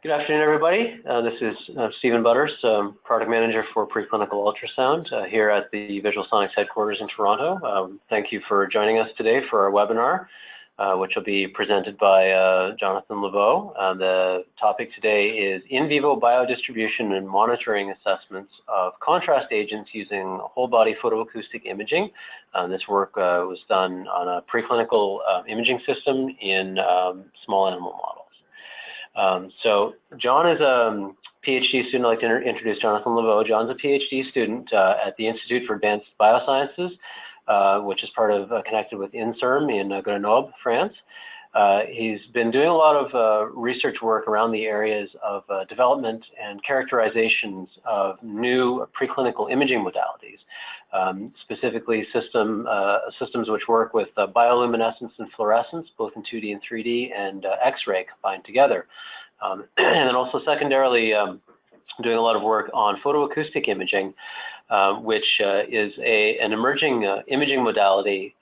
Good afternoon, everybody. This is Stephen Butters, Product Manager for Preclinical Ultrasound here at the Visual Sonics headquarters in Toronto. Thank you for joining us today for our webinar, which will be presented by Jonathan Lavaud. The topic today is in vivo biodistribution and monitoring assessments of contrast agents using whole body photoacoustic imaging. This work was done on a preclinical imaging system in small animal models. So John is a PhD student. I'd like to introduce Jonathan Lavaud. John's a PhD student at the Institute for Advanced Biosciences, which is part of connected with INSERM in Grenoble, France. He's been doing a lot of research work around the areas of development and characterizations of new preclinical imaging modalities, specifically systems which work with bioluminescence and fluorescence, both in 2D and 3D, and X-ray combined together. And then also secondarily, doing a lot of work on photoacoustic imaging, which is an emerging imaging modality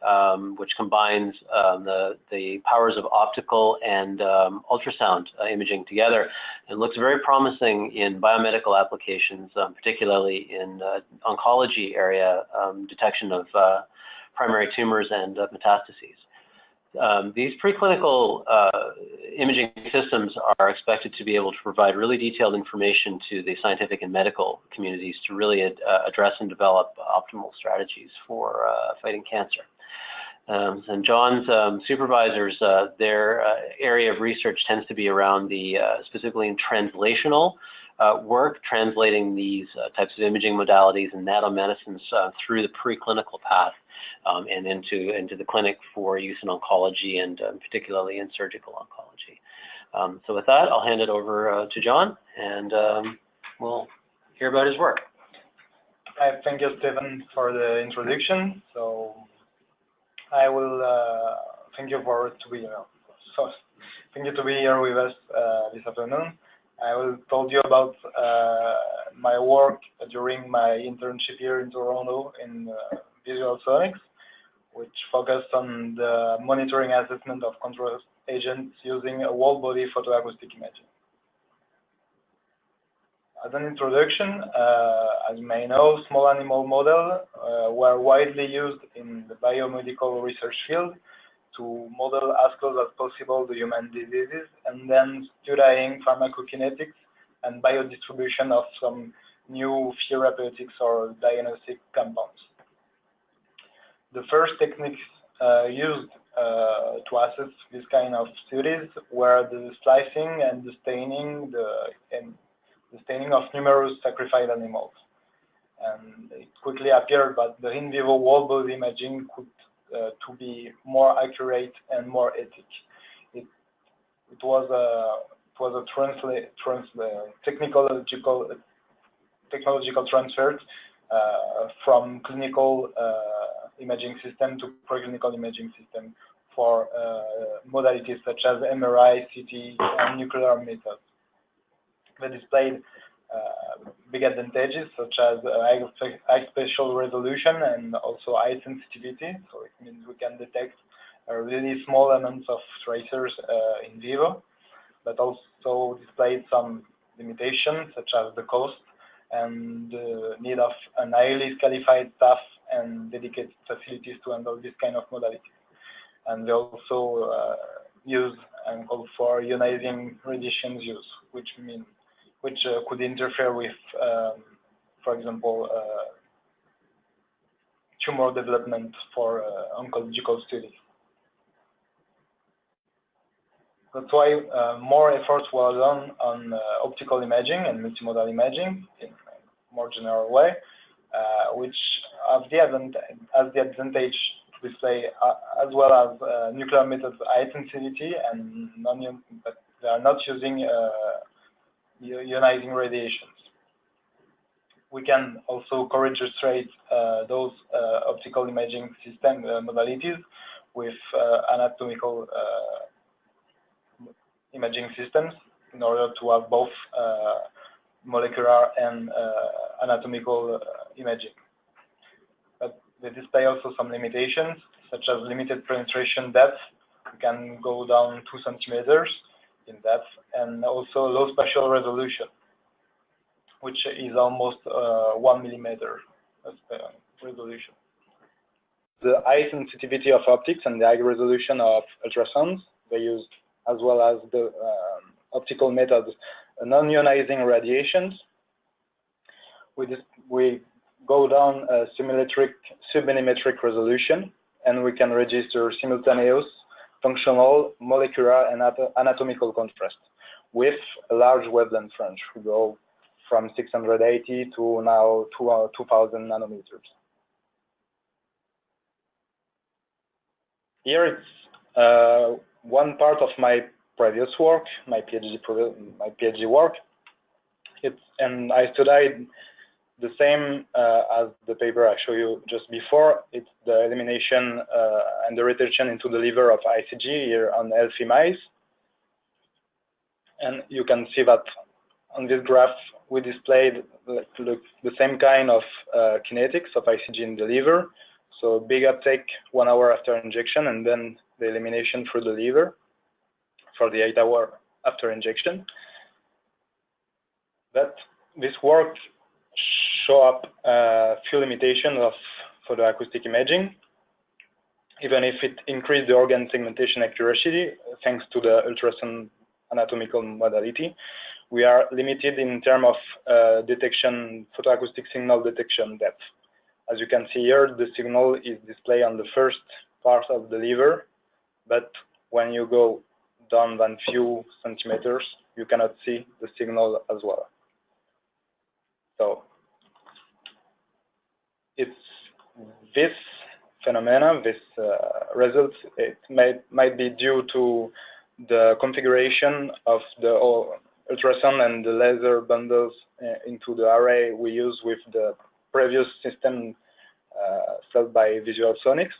which combines the powers of optical and ultrasound imaging together, and looks very promising in biomedical applications, particularly in oncology area detection of primary tumors and metastases. These preclinical imaging systems are expected to be able to provide really detailed information to the scientific and medical communities to really address and develop optimal strategies for fighting cancer. And John's supervisors, their area of research tends to be around the, specifically in translational work, translating these types of imaging modalities and nanomedicines through the preclinical path and into the clinic for use in oncology and particularly in surgical oncology. So with that, I'll hand it over to John, and we'll hear about his work. Thank you, Stephen, for the introduction. So I will thank you to be here with us this afternoon. I will tell you about my work during my internship here in Toronto in Bioscience, which focused on the monitoring assessment of contrast agents using a whole body photoacoustic imaging. As an introduction, as you may know, small animal models were widely used in the biomedical research field to model as close as possible the human diseases, and then studying pharmacokinetics and biodistribution of some new therapeutics or diagnostic compounds. The first techniques used to assess this kind of studies were the slicing and the staining, of numerous sacrificed animals. And it quickly appeared that the in vivo whole body imaging could to be more accurate and more ethic. It was a technological transfer from clinical imaging system to preclinical imaging system for modalities such as MRI, CT, and nuclear methods. They displayed big advantages such as high spatial resolution and also high sensitivity. So it means we can detect really small amounts of tracers in vivo, but also displayed some limitations such as the cost and the need of an highly qualified staff and dedicated facilities to handle this kind of modality. And they also use and call for ionizing radiation use, which could interfere with, for example, tumor development for oncological studies. That's why more efforts were done on optical imaging and multimodal imaging in a more general way, which has the advantage to display as well as nuclear methods high sensitivity and but they are not using ionizing radiations. We can also co-registrate those optical imaging system modalities with anatomical imaging systems in order to have both molecular and anatomical imaging. But they display also some limitations, such as limited penetration depth. We can go down 2 centimeters, in depth, and also low spatial resolution, which is almost 1 millimeter resolution. The high sensitivity of optics and the high resolution of ultrasounds they use, as well as the optical methods, non-ionizing radiations. We go down a submillimetric resolution, and we can register simultaneous, functional, molecular, and anatomical contrast with a large wavelength range. We go from 680 to now 2000 nanometers. Here it's one part of my previous work, my PhD work. And I studied the same as the paper I showed you just before. It's the elimination and the retention into the liver of ICG here on healthy mice. And you can see that on this graph we displayed the same kind of kinetics of ICG in the liver. So big uptake 1 hour after injection, and then the elimination through the liver for the 8 hours after injection. But this work show up a few limitations of photoacoustic imaging, even if it increased the organ segmentation accuracy thanks to the ultrasound anatomical modality. We are limited in terms of detection, photoacoustic signal detection depth. As you can see here, the signal is displayed on the first part of the liver, but when you go down than few centimeters, you cannot see the signal as well. So it's this phenomena, this result, it might be due to the configuration of the ultrasound and the laser bundles into the array we use with the previous system sold by Bioscience,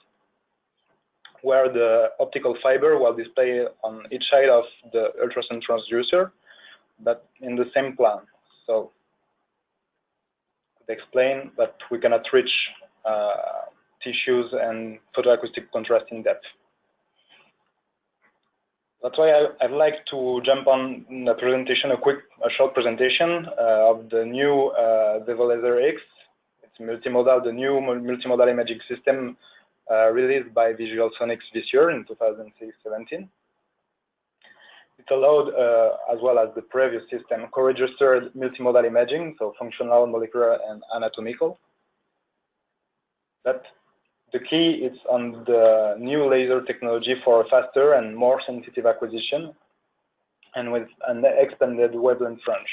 where the optical fiber will display on each side of the ultrasound transducer, but in the same plane. So it explains that we cannot reach tissues and photoacoustic contrast in depth. That's why I'd like to jump on the presentation, a short presentation of the new Vevo LAZR-X. It's multimodal, the new multimodal imaging system released by Bioscience this year in 2017. It allowed, as well as the previous system, co-registered multimodal imaging, so functional, molecular, and anatomical. But the key is on the new laser technology for faster and more sensitive acquisition, and with an expanded wavelength range.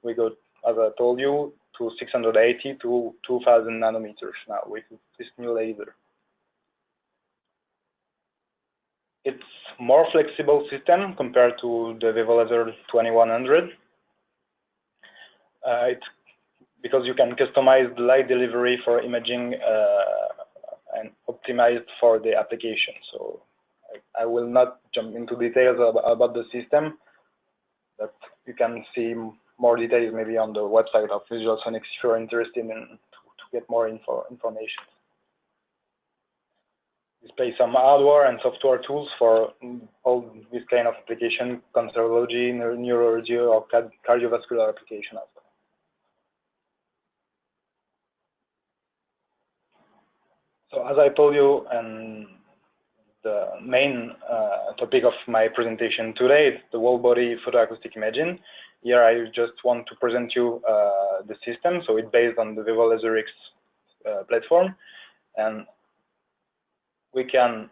We go, as I told you, to 680 to 2000 nanometers now with this new laser. It's more flexible system compared to the Vevo LAZR-2100. Because you can customize the light delivery for imaging and optimized for the application. So I will not jump into details about the system, but you can see more details maybe on the website of Bioscience if you're interested in to get more information. Display some hardware and software tools for all this kind of application, cancerology, neurology, or cardiovascular application as well. So as I told you, and the main topic of my presentation today is the whole body photoacoustic imaging. Here I just want to present you the system. So it's based on the Vevo LAZR-X platform, and we can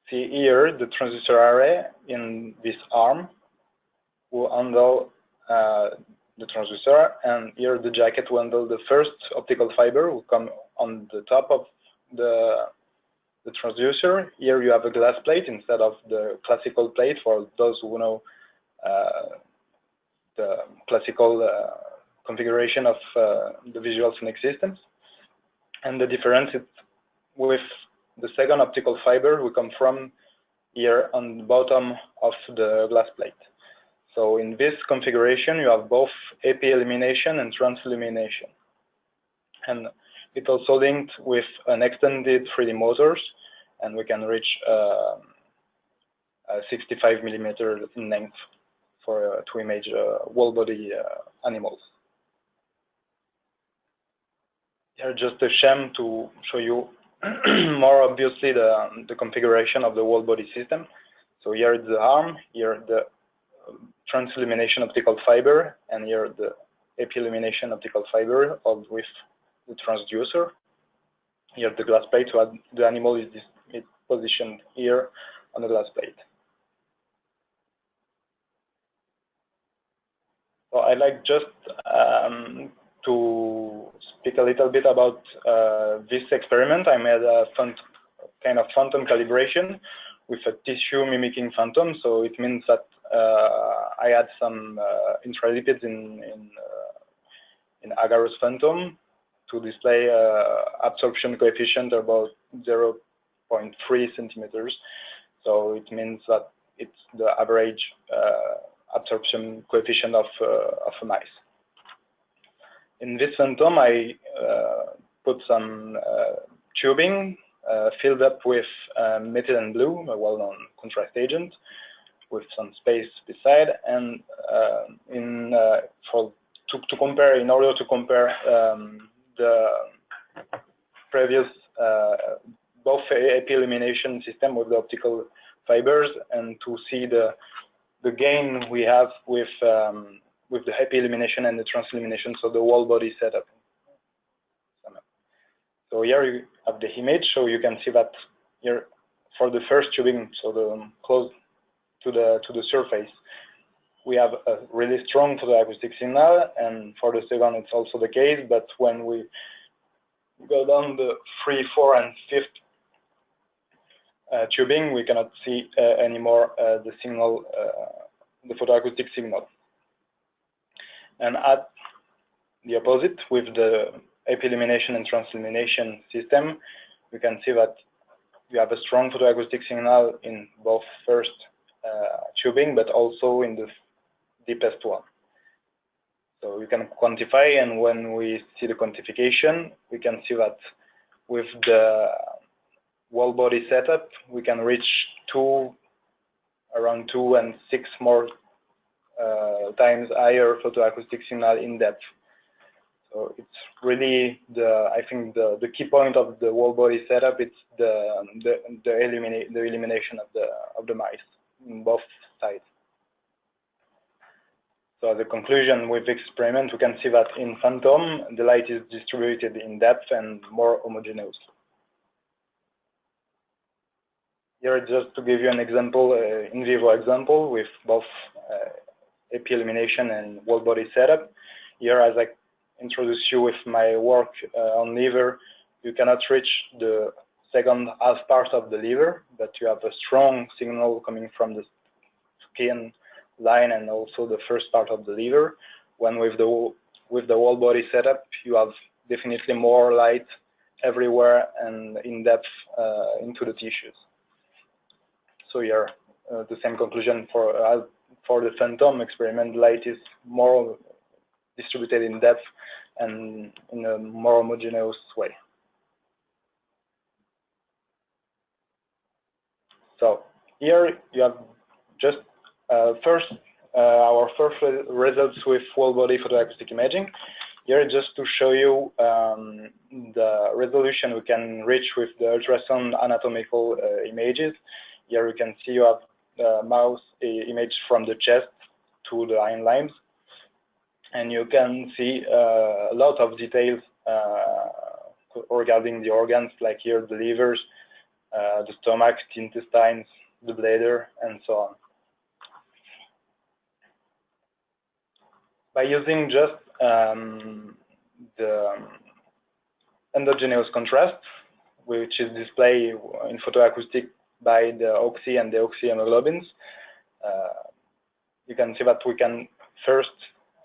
see here the transducer array in this arm who handle the transducer, and here the jacket will handle the first optical fiber will come on the top of the transducer. Here you have a glass plate instead of the classical plate for those who know the classical configuration of the visual sonic systems. And the difference is with the second optical fiber will come from here on the bottom of the glass plate. So in this configuration you have both AP elimination and trans-illumination. And it's also linked with an extended 3D motors, and we can reach 65 millimeters in length to image whole body animals. Here just a sham to show you more obviously the configuration of the whole body system. So here is the arm, here the trans-illumination optical fiber, and here the epi-illumination optical fiber with the transducer. Here the glass plate, so the animal is positioned here on the glass plate. So I'd like just to speak a little bit about this experiment. I made a kind of phantom calibration with a tissue mimicking phantom. So it means that I had some intralipids in agarose phantom to display absorption coefficient about 0.3 centimeters. So it means that it's the average absorption coefficient of a mice. In this phantom, I put some tubing filled up with methylene blue, a well-known contrast agent, with some space beside, and in order to compare the previous both epi-illumination system with the optical fibers, and to see the gain we have with the epi-illumination and the trans-illumination, so the whole body setup. So here you have the image, so you can see that here for the first tubing, so the close to the surface, we have a really strong photoacoustic signal, and for the second it's also the case, but when we go down the 3, 4, and 5th tubing, we cannot see anymore the signal, the photoacoustic signal. And at the opposite, with the epi-illumination and trans-illumination system, we can see that we have a strong photoacoustic signal in both first tubing, but also in the deepest one. So we can quantify, and when we see the quantification, we can see that with the whole body setup, we can reach around 2 and 6 more times higher photoacoustic signal in depth. So it's really I think the key point of the whole body setup. It's the illumination of the mice in both sides. So as a conclusion with experiment, we can see that in phantom the light is distributed in depth and more homogeneous. Here, just to give you an example, in vivo example with both epi-illumination and whole body setup. Here, as I introduce you with my work on liver, you cannot reach the second half part of the liver, but you have a strong signal coming from the skin line and also the first part of the liver. When with the whole body setup, you have definitely more light everywhere and in depth into the tissues. So here, the same conclusion for the phantom experiment. Light is more distributed in depth and in a more homogeneous way. So here you have just our first results with whole body photoacoustic imaging. Here just to show you the resolution we can reach with the ultrasound anatomical images. Here you can see you have the mouse image from the chest to the hind limbs, and you can see a lot of details regarding the organs, like here the livers, the stomach, the intestines, the bladder, and so on. By using just the endogenous contrast, which is displayed in photoacoustic by the oxy and deoxyhemoglobins, you can see that we can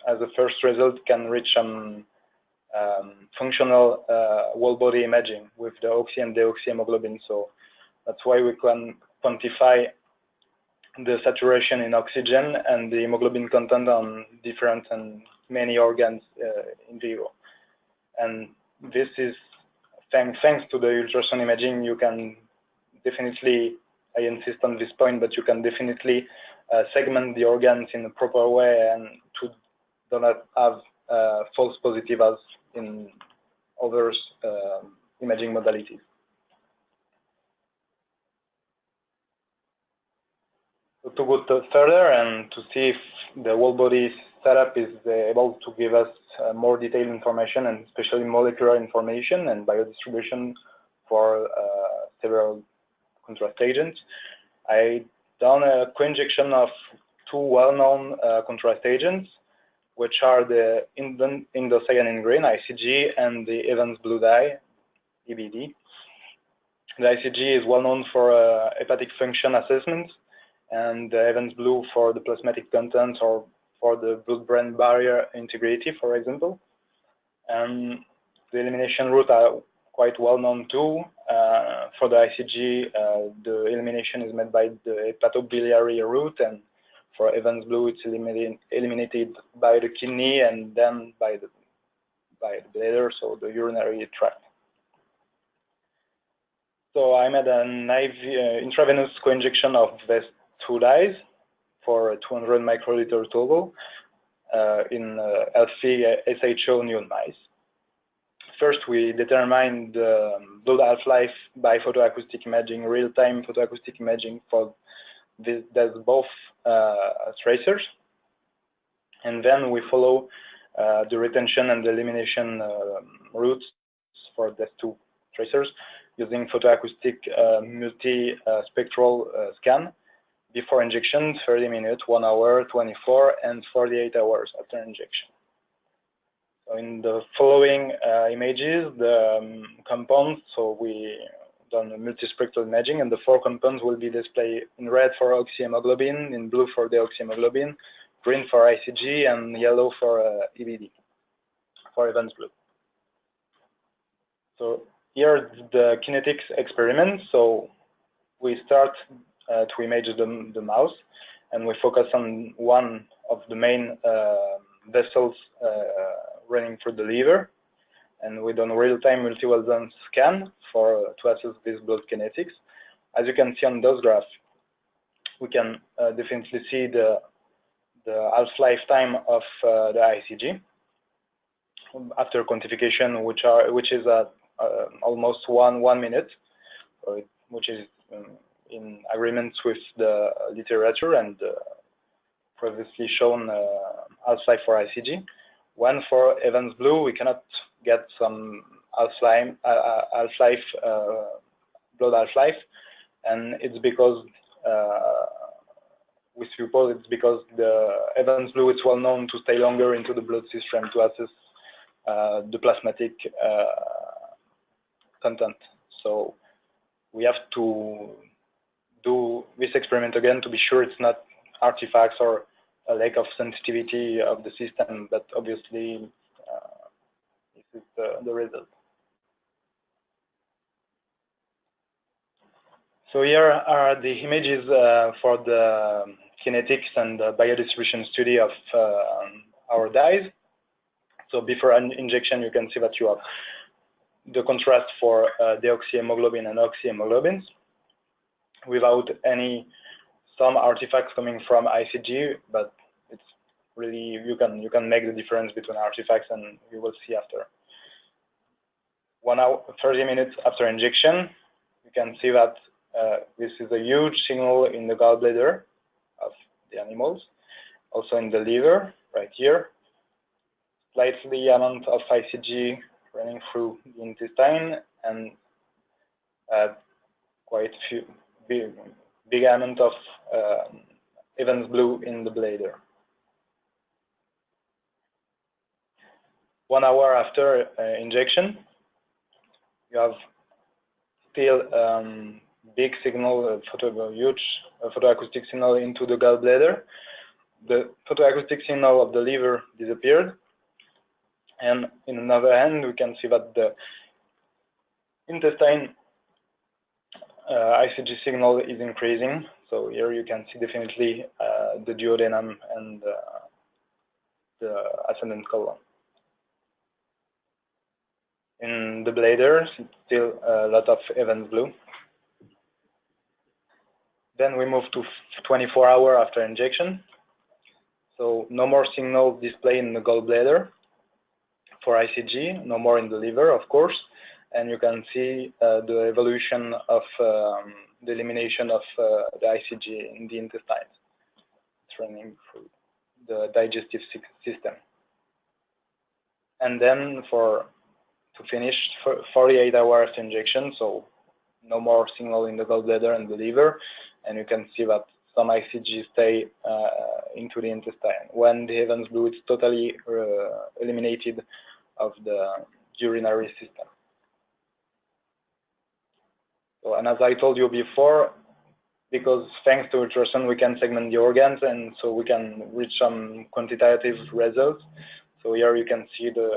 as a first result, can reach some functional whole body imaging with the oxy and deoxyhemoglobin. So that's why we can quantify the saturation in oxygen and the hemoglobin content on different and many organs in vivo. And this is thanks to the ultrasound imaging. You can definitely I insist on this point, but you can definitely segment the organs in a proper way and to do not have false positive as in other imaging modalities. So to go further and to see if the whole body setup is able to give us more detailed information, and especially molecular information and biodistribution for several contrast agents, I done a co-injection of two well-known contrast agents, which are the indocyanine green, ICG, and the Evans blue dye, EBD. The ICG is well known for hepatic function assessment, and the Evans blue for the plasmatic content or for the blood-brain barrier integrity, for example. And the elimination route are quite well known too. For the ICG, the elimination is made by the hepatobiliary route, and for Evans blue, it's eliminated by the kidney and then by the bladder, so the urinary tract. So I made an IV intravenous co-injection of these two dyes for 200 microliter total in healthy SHO nude mice. First, we determined the blood half-life by photoacoustic imaging, real-time photoacoustic imaging for there's both tracers, and then we follow the retention and the elimination routes for these two tracers using photoacoustic multi-spectral scan before injection, 30 minutes, 1 hour, 24, and 48 hours after injection. So in the following images, the compounds, so we done multispectral imaging, and the 4 compounds will be displayed in red for oxyhemoglobin, in blue for deoxyhemoglobin, green for ICG, and yellow for EBD, for Evans blue. So here the kinetics experiment. So we start to image the mouse, and we focus on one of the main vessels running through the liver, and we done real-time multi-well-done scan to assess this blood kinetics. As you can see on those graphs, we can definitely see the half-life time of the ICG after quantification, which is at almost one minute, which is in agreement with the literature and previously shown half-life for ICG. When for Evans blue, we cannot get some half-life, blood half-life, and it's because we suppose it's because the Evans blue is well known to stay longer into the blood system to assess the plasmatic content. So we have to do this experiment again to be sure it's not artifacts or a lack of sensitivity of the system, but obviously this is the result. So here are the images for the kinetics and the biodistribution study of our dyes. So before an injection, you can see that you have the contrast for deoxyhemoglobin and oxyhemoglobins without some artifacts coming from ICG, but it's really, you can make the difference between artifacts, and you will see after. 1 hour, 30 minutes after injection, you can see that this is a huge signal in the gallbladder of the animals, also in the liver, right here. Slightly amount of ICG running through the intestine, and quite few big amount of Evans blue in the bladder. 1 hour after injection, you have still big signal, huge photoacoustic signal into the gallbladder. The photoacoustic signal of the liver disappeared, and in another hand, we can see that the intestine ICG signal is increasing. So here you can see definitely the duodenum and the ascendant colon. In the bladder, still a lot of Evans blue. Then we move to 24 hours after injection. So no more signal display in the gallbladder for ICG, no more in the liver, of course. And you can see the evolution of the elimination of the ICG in the intestines. It's running through the digestive system. And then to finish, 48 hours after injection, so no more signal in the gallbladder and the liver, and you can see that some ICG stay into the intestine when the Evans blue is totally eliminated of the urinary system. So, and as I told you before, because thanks to ultrasound we can segment the organs, and so we can reach some quantitative results. So here you can see the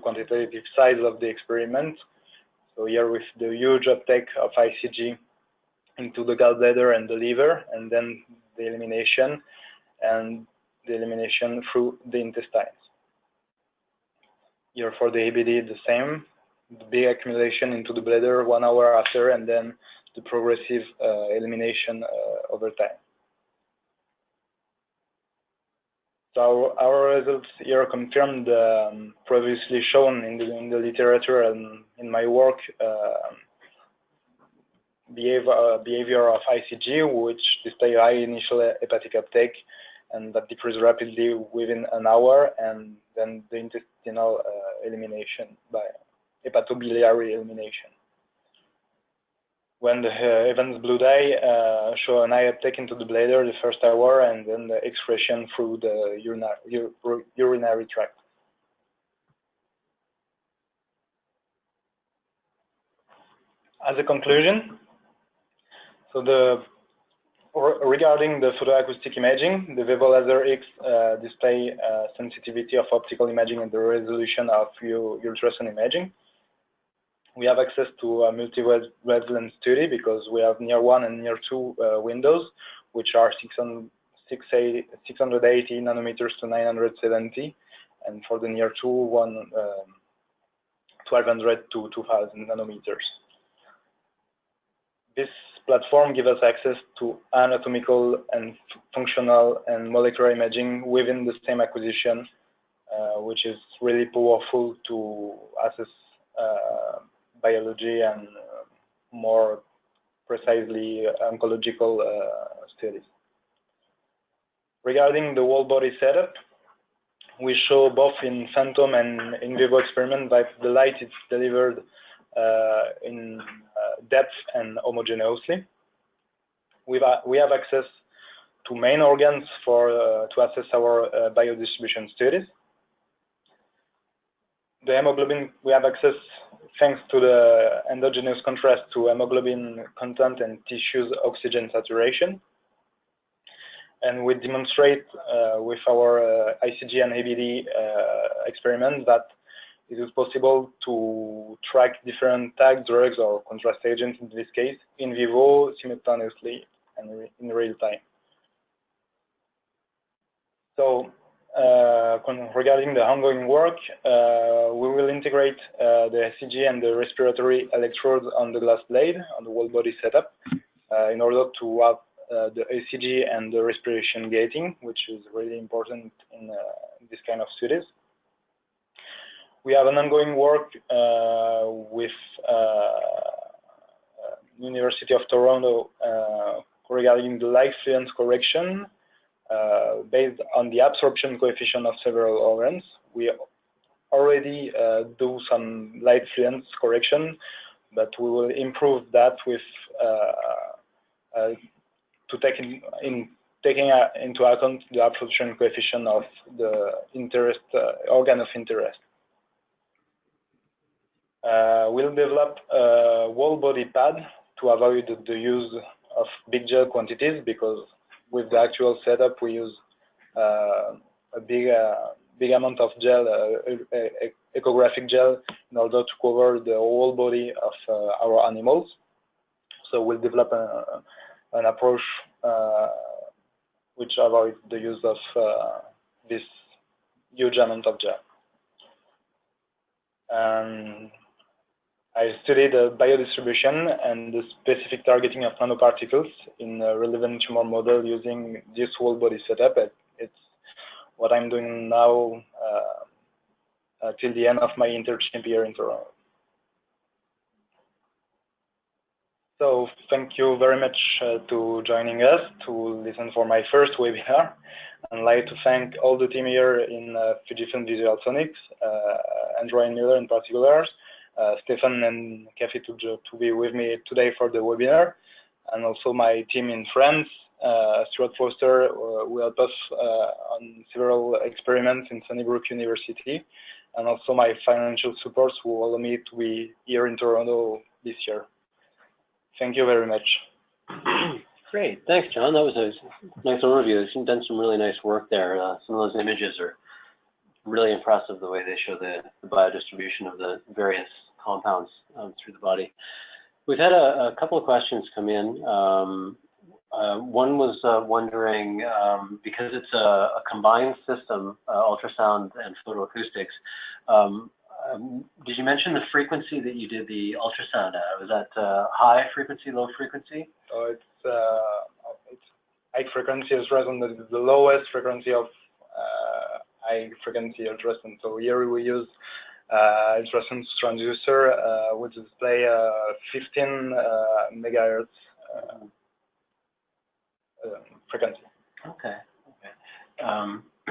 quantitative size of the experiment. So here with the huge uptake of ICG into the gallbladder and the liver, and then the elimination, and the elimination through the intestines. Here for the ABD, the same, the big accumulation into the bladder 1 hour after, and then the progressive elimination over time. So our results here confirm the previously shown in the literature and in my work behavior of ICG, which display high initial hepatic uptake and that decrease rapidly within an hour, and then the intestinal elimination by hepatobiliary elimination. When the Evans blue dye show an high uptake into the bladder the first hour, and then the excretion through the urinary tract. As a conclusion, so regarding the photoacoustic imaging, the Vevo LAZR-X display sensitivity of optical imaging and the resolution of ultrasound imaging. We have access to a multi-wavelength study because we have near 1 and near 2 windows, which are 680 nanometers to 970, and for the near 2, 1200 to 2000 nanometers. This platform gives us access to anatomical and functional and molecular imaging within the same acquisition, which is really powerful to assess biology and more precisely oncological studies. Regarding the whole body setup, we show both in phantom and in vivo experiment that the light is delivered in depth and homogeneously. We have access to main organs to assess our biodistribution studies. The hemoglobin, we have access thanks to the endogenous contrast to hemoglobin content and tissues oxygen saturation. And we demonstrate with our ICG and ABD experiment that it is possible to track different tag drugs or contrast agents in this case in vivo simultaneously and in real time. So regarding the ongoing work, we will integrate the ICG and the respiratory electrodes on the glass blade on the whole body setup in order to have the ICG and the respiration gating, which is really important in this kind of studies. We have an ongoing work with University of Toronto regarding the light fluence correction based on the absorption coefficient of several organs. We already do some light fluence correction, but we will improve that with taking into account the absorption coefficient of the organ of interest. We'll develop a whole body pad to avoid the use of big gel quantities, because with the actual setup we use a big amount of gel, echographic gel, in order to cover the whole body of our animals. So we'll develop an approach which avoids the use of this huge amount of gel. I studied biodistribution and the specific targeting of nanoparticles in a relevant tumor model using this whole body setup. It's what I'm doing now till the end of my internship here in Toronto. So thank you very much to joining us to listen for my first webinar. I'd like to thank all the team here in Fujifilm Visual Sonics, Andrew and Miller in particular, Stefan and Cathy to be with me today for the webinar, and also my team in France, Stuart Foster, who helped us on several experiments in Sunnybrook University, and also my financial support who allowed me to be here in Toronto this year. Thank you very much. Great, thanks, John. That was a nice overview. You've done some really nice work there. Some of those images are really impressive, the way they show the biodistribution of the various compounds through the body. We've had a couple of questions come in. One was wondering, because it's a combined system, ultrasound and photoacoustics, did you mention the frequency that you did the ultrasound at? Was that high frequency, low frequency? Oh, it's high frequency ultrasound, the lowest frequency of high frequency ultrasound. So here we use ultrasound transducer, which display 15 megahertz frequency. Okay.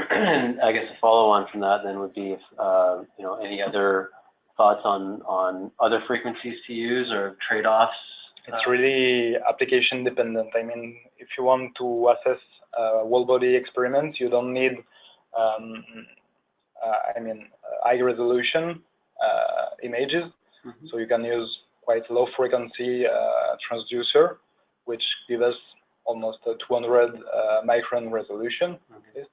And I guess a follow-on from that then would be if you know, any other thoughts on other frequencies to use or trade-offs? It's really application dependent. I mean, if you want to assess whole body experiments, you don't need high resolution images. Mm-hmm. So you can use quite low frequency transducer, which gives us almost a 200 micron resolution. Okay.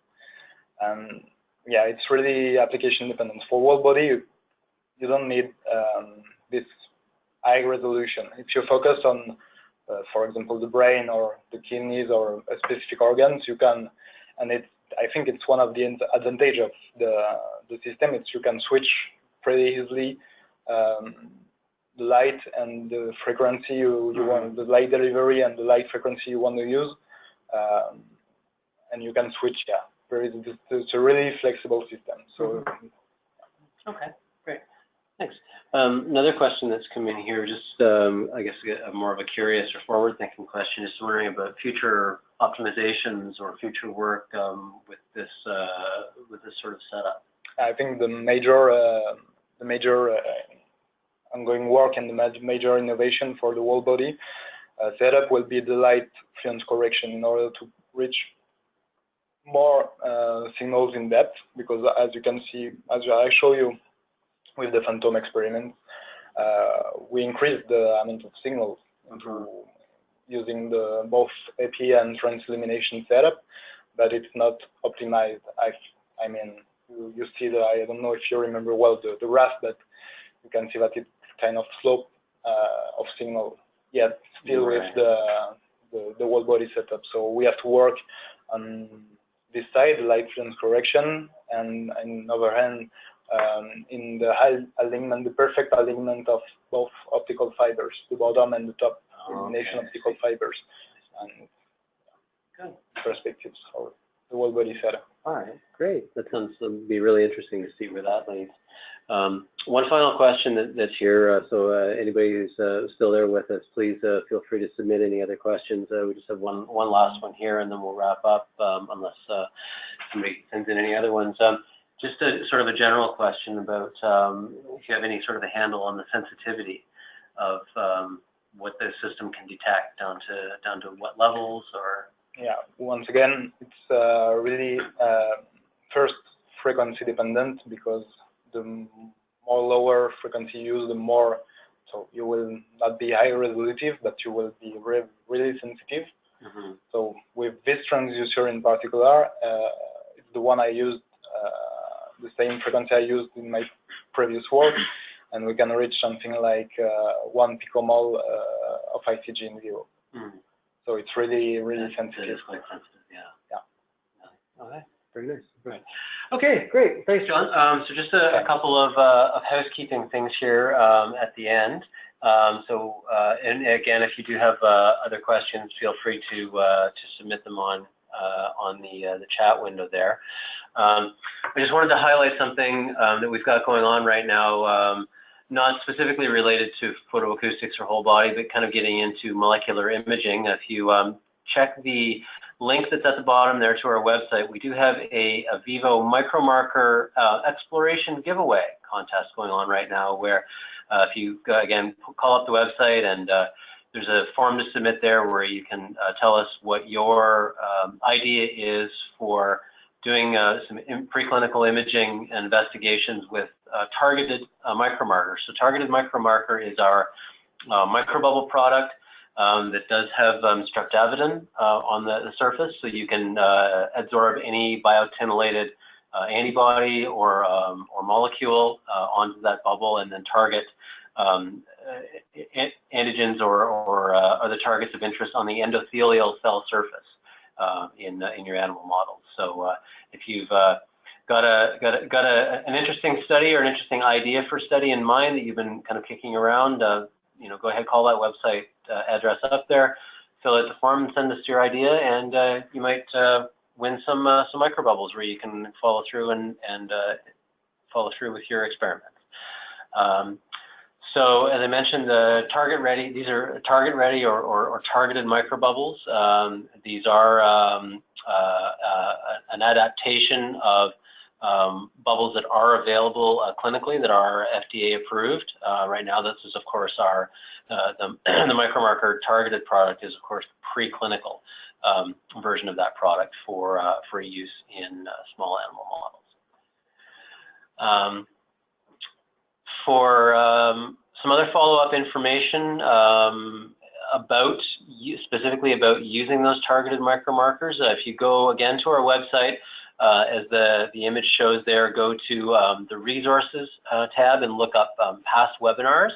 And yeah, it's really application dependent. For whole body, you don't need this high resolution. If you focus on, for example, the brain or the kidneys or a specific organs, you can, and I think it's one of the advantage of the system. It's you can switch pretty easily the light and the frequency you want, the light delivery and the light frequency you want to use, and you can switch. Yeah. It's a really flexible system. So. Okay, great, thanks. Another question that's come in here, just I guess more of a curious or forward-thinking question, just wondering about future optimizations or future work with this sort of setup. I think the major ongoing work and the major innovation for the whole body setup will be the light fluence correction in order to reach more signals in depth, because as you can see, as I show you with the Phantom experiment, we increased the amount of signals into using the both AP and trans-illumination setup, but it's not optimized. I mean, you see that, I don't know if you remember well the graph, but you can see that it's kind of slope of signal, yet still with the whole body setup. So we have to work on this side, the light fluence correction, and on the other hand, in the high alignment, the perfect alignment of both optical fibers, the bottom and the top illumination optical fibers, and good perspectives for the whole body setup. All right, great. That sounds to be really interesting to see where that leads. One final question that's here. So anybody who's still there with us, please feel free to submit any other questions. We just have one last one here, and then we'll wrap up, unless somebody sends in any other ones. Just a sort of a general question about if you have any sort of a handle on the sensitivity of what the system can detect down to what levels, or. Yeah, once again, it's really first frequency dependent, because the more lower frequency you use, the more, so you will not be high resolutive, but you will be really sensitive. Mm-hmm. So with this transducer in particular, it's the one I used, the same frequency I used in my previous work, and we can reach something like 1 picomole of ICG in vivo. Mm. So it's really sensitive. It is quite sensitive, yeah. Yeah. Okay, Very nice. Right. Okay, great. Thanks, John. So just a couple of housekeeping things here at the end. And again, if you do have other questions, feel free to submit them on the chat window there. I just wanted to highlight something that we've got going on right now, not specifically related to photoacoustics or whole body, but kind of getting into molecular imaging. If you check the link that's at the bottom there to our website, we do have a Vivo micromarker exploration giveaway contest going on right now, where if you, again, call up the website and there's a form to submit there where you can tell us what your idea is for doing some preclinical imaging and investigations with targeted micromarkers. So targeted micromarker is our microbubble product that does have streptavidin on the surface, so you can absorb any biotinylated antibody or molecule onto that bubble and then target antigens or other targets of interest on the endothelial cell surface in your animal models. So if you've got an interesting study or an interesting idea for study in mind that you've been kind of kicking around, you know, go ahead, call that website address up there, fill out the form, and send us your idea, and you might win some microbubbles where you can follow through and follow through with your experiments. So as I mentioned, target ready. These are target ready or targeted microbubbles. These are an adaptation of bubbles that are available clinically that are FDA approved. Right now, this is of course our the micromarker targeted product is of course the preclinical version of that product for use in small animal models. For some other follow-up information about specifically about using those targeted micromarkers, if you go again to our website, as the image shows there, go to the resources tab and look up past webinars.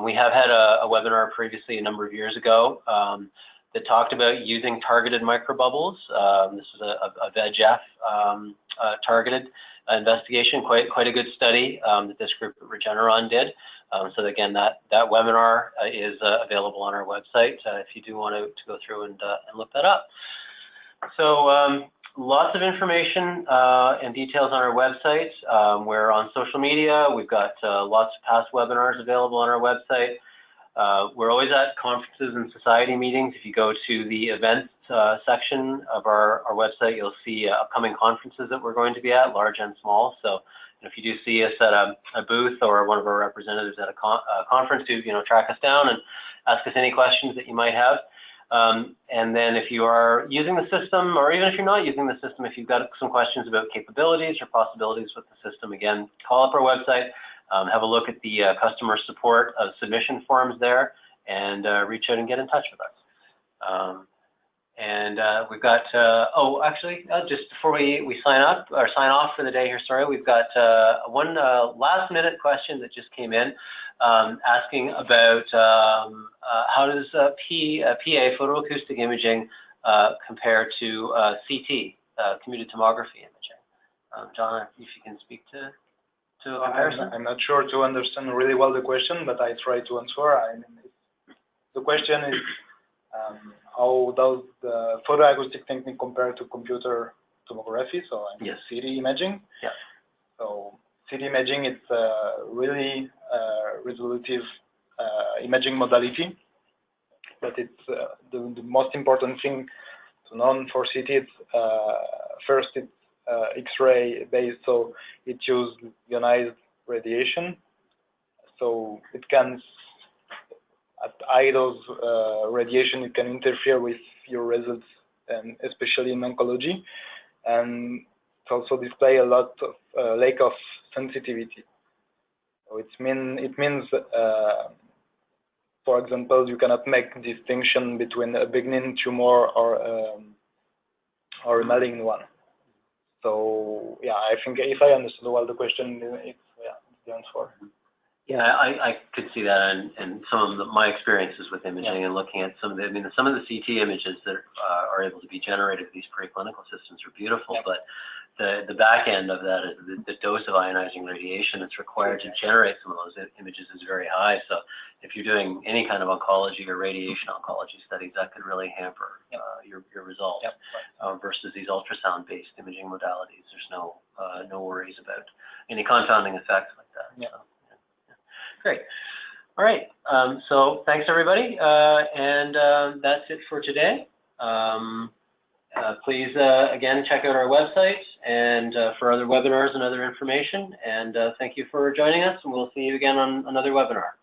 We have had a webinar previously a number of years ago that talked about using targeted microbubbles. This is a VEGF targeted investigation, quite a good study that this group at Regeneron did. So again, that webinar is available on our website if you do want to go through and look that up. So lots of information and details on our website. We're on social media. We've got lots of past webinars available on our website. We're always at conferences and society meetings. If you go to the events section of our website, you'll see upcoming conferences that we're going to be at, large and small. So if you do see us at a booth or one of our representatives at a conference, do track us down and ask us any questions that you might have. And then if you are using the system, or even if you're not using the system, if you've got some questions about capabilities or possibilities with the system, again, call up our website, have a look at the customer support submission forms there, and reach out and get in touch with us. And we've got, just before we sign up or sign off for the day here, sorry, we've got one last minute question that just came in asking about how does PA, photoacoustic imaging, compare to CT, computed tomography imaging. John, if you can speak to a comparison. I'm not sure to understand really well the question, but I try to answer. I mean, the question is, how does the photoacoustic technique compare to computer tomography? So yes. CT imaging. Yeah. So CT imaging, it's a really resolutive imaging modality, but it's the most important thing to know for CT. It's first it's X-ray based, so it uses ionized radiation. So it can, at high dose radiation, it can interfere with your results, and especially in oncology, and it also display a lot of lack of sensitivity. So it means, for example, you cannot make distinction between a benign tumor or a malignant one. So yeah, I think if I understood well the question, it's the answer. Yeah, I could see that, and some of my experiences with imaging and looking at some of the CT images that are able to be generated with these preclinical systems are beautiful, but the back end of that is the dose of ionizing radiation that's required to generate some of those images is very high. So if you're doing any kind of oncology or radiation oncology studies, that could really hamper your results. Versus these ultrasound-based imaging modalities, there's no worries about any confounding effects like that. So, great. All right. So thanks everybody, and that's it for today. Please, again, check out our website and for other webinars and other information. And thank you for joining us, and we'll see you again on another webinar.